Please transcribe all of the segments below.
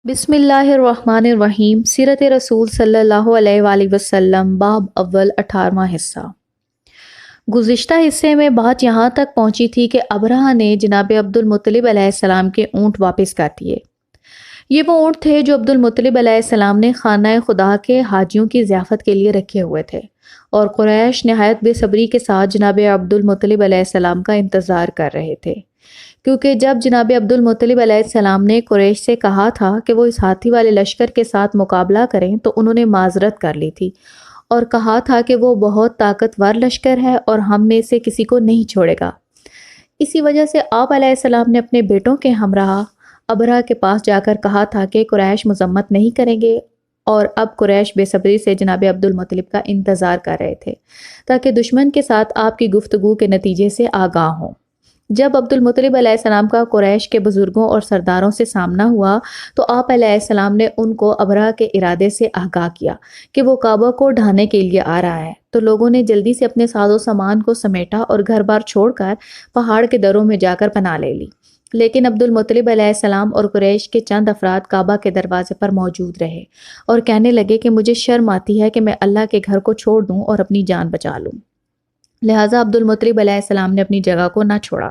بسم اللہ الرحمن الرحیم۔ سیرت رسول صلی اللہ علیہ وآلہ وسلم، باب اول، 18واں حصہ۔ گزشتہ حصے میں بات یہاں تک پہنچی تھی کہ ابرہہ نے جناب عبد المطلب علیہ السلام کے اونٹ واپس کر دیے۔ یہ وہ اونٹ تھے جو عبد المطلب علیہ السلام نے خانہ خدا کے حاجیوں کی ضیافت کے لیے رکھے ہوئے تھے، اور قریش نہایت بے صبری کے ساتھ جناب عبد المطلب علیہ السلام کا انتظار کر رہے تھے، کیونکہ جب جناب عبد المطلب علیہ السلام نے قریش سے کہا تھا کہ وہ اس ہاتھی والے لشکر کے ساتھ مقابلہ کریں تو انہوں نے معذرت کر لی تھی اور کہا تھا کہ وہ بہت طاقتور لشکر ہے اور ہم میں سے کسی کو نہیں چھوڑے گا۔ اسی وجہ سے آپ علیہ السلام نے اپنے بیٹوں کے ہمراہ ابرہہ کے پاس جا کر کہا تھا کہ قریش مذمت نہیں کریں گے، اور اب قریش بے صبری سے جناب عبد المطلب کا انتظار کر رہے تھے تاکہ دشمن کے ساتھ آپ کی گفتگو کے نتیجے سے آگاہ ہوں۔ جب عبد المطلب علیہ السلام کا قریش کے بزرگوں اور سرداروں سے سامنا ہوا تو آپ علیہ السلام نے ان کو ابرہہ کے ارادے سے آگاہ کیا کہ وہ کعبہ کو ڈھانے کے لیے آ رہا ہے، تو لوگوں نے جلدی سے اپنے ساز و سامان کو سمیٹا اور گھر بار چھوڑ کر پہاڑ کے دروں میں جا کر پناہ لے لی۔ لیکن عبد المطلب علیہ السلام اور قریش کے چند افراد کعبہ کے دروازے پر موجود رہے اور کہنے لگے کہ مجھے شرم آتی ہے کہ میں اللہ کے گھر کو چھوڑ دوں اور اپنی جان بچا لوں۔ لہٰذا عبد المطلب علیہ السلام نے اپنی جگہ کو نہ چھوڑا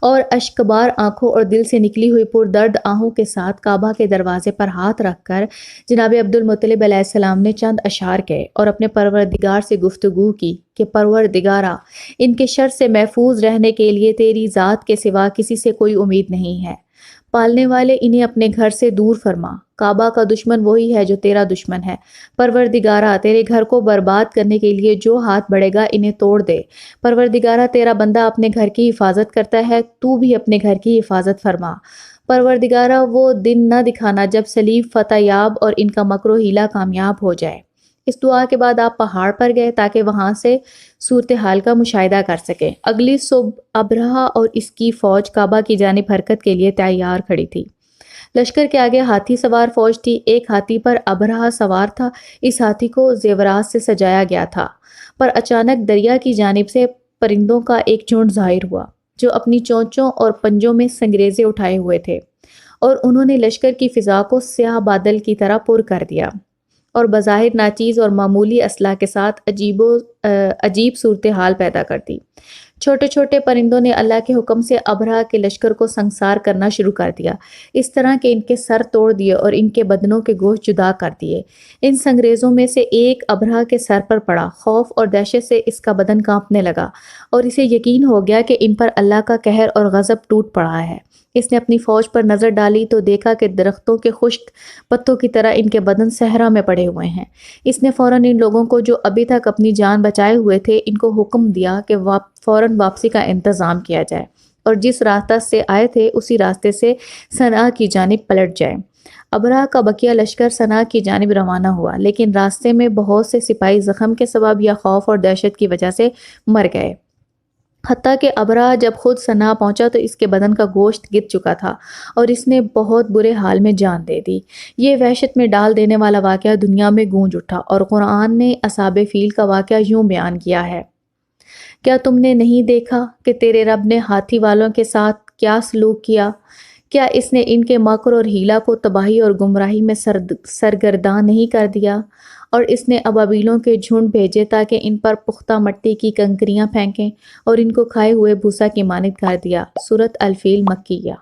اور اشکبار آنکھوں اور دل سے نکلی ہوئی پردرد آہوں کے ساتھ کعبہ کے دروازے پر ہاتھ رکھ کر جناب عبد المطلب علیہ السلام نے چند اشعار کہے اور اپنے پروردگار سے گفتگو کی کہ پروردگارا، ان کے شر سے محفوظ رہنے کے لیے تیری ذات کے سوا کسی سے کوئی امید نہیں ہے۔ پالنے والے، انہیں اپنے گھر سے دور فرما۔ کعبہ کا دشمن وہی ہے جو تیرا دشمن ہے۔ پروردگارا، تیرے گھر کو برباد کرنے کے لیے جو ہاتھ بڑھے گا انہیں توڑ دے۔ پروردگارا، تیرا بندہ اپنے گھر کی حفاظت کرتا ہے، تو بھی اپنے گھر کی حفاظت فرما۔ پروردگارا، وہ دن نہ دکھانا جب صلیب فتح یاب اور ان کا مکر و حیلہ کامیاب ہو جائے۔ اس دعا کے بعد آپ پہاڑ پر گئے تاکہ وہاں سے صورتحال کا مشاہدہ کر سکیں۔ اگلی صبح ابرہہ اور اس کی فوج کعبہ کی جانب حرکت کے لیے تیار کھڑی تھی۔ لشکر کے آگے ہاتھی سوار فوج تھی۔ ایک ہاتھی پر ابرہہ سوار تھا۔ اس ہاتھی کو زیورات سے سجایا گیا تھا، پر اچانک دریا کی جانب سے پرندوں کا ایک جھنڈ ظاہر ہوا جو اپنی چونچوں اور پنجوں میں سنگریزے اٹھائے ہوئے تھے، اور انہوں نے لشکر کی فضا کو سیاہ بادل کی طرح پر کر دیا اور بظاہر ناچیز اور معمولی اسلحہ کے ساتھ عجیب صورتحال پیدا کر دی۔ چھوٹے چھوٹے پرندوں نے اللہ کے حکم سے ابرہہ کے لشکر کو سنگسار کرنا شروع کر دیا، اس طرح کہ ان کے سر توڑ دیے اور ان کے بدنوں کے گوشت جدا کر دیے۔ ان سنگریزوں میں سے ایک ابرہہ کے سر پر پڑا۔ خوف اور دہشت سے اس کا بدن کانپنے لگا اور اسے یقین ہو گیا کہ ان پر اللہ کا قہر اور غضب ٹوٹ پڑا ہے۔ اس نے اپنی فوج پر نظر ڈالی تو دیکھا کہ درختوں کے خشک پتوں کی طرح ان کے بدن صحرا میں پڑے ہوئے ہیں۔ اس نے فوراً ان لوگوں کو جو ابھی تک اپنی جان بچائے ہوئے تھے ان کو حکم دیا کہ فوراً واپسی کا انتظام کیا جائے اور جس راستہ سے آئے تھے اسی راستے سے صنعا کی جانب پلٹ جائے۔ ابرہہ کا بقیہ لشکر صنعا کی جانب روانہ ہوا، لیکن راستے میں بہت سے سپاہی زخم کے سبب یا خوف اور دہشت کی وجہ سے مر گئے، حتیٰ کہ ابرہہ جب خود صنعا پہنچا تو اس کے بدن کا گوشت گر چکا تھا اور اس نے بہت برے حال میں جان دے دی۔ یہ وحشت میں ڈال دینے والا واقعہ دنیا میں گونج اٹھا، اور قرآن نے اصحاب فیل کا واقعہ یوں بیان کیا ہے: کیا تم نے نہیں دیکھا کہ تیرے رب نے ہاتھی والوں کے ساتھ کیا سلوک کیا؟ کیا اس نے ان کے مکر اور حیلہ کو تباہی اور گمراہی میں سرگرداں نہیں کر دیا؟ اور اس نے ابابیلوں کے جھنڈ بھیجے تاکہ ان پر پختہ مٹی کی کنکریاں پھینکیں اور ان کو کھائے ہوئے بھوسا کی مانند کر دیا۔ سورۃ الفیل مکیہ۔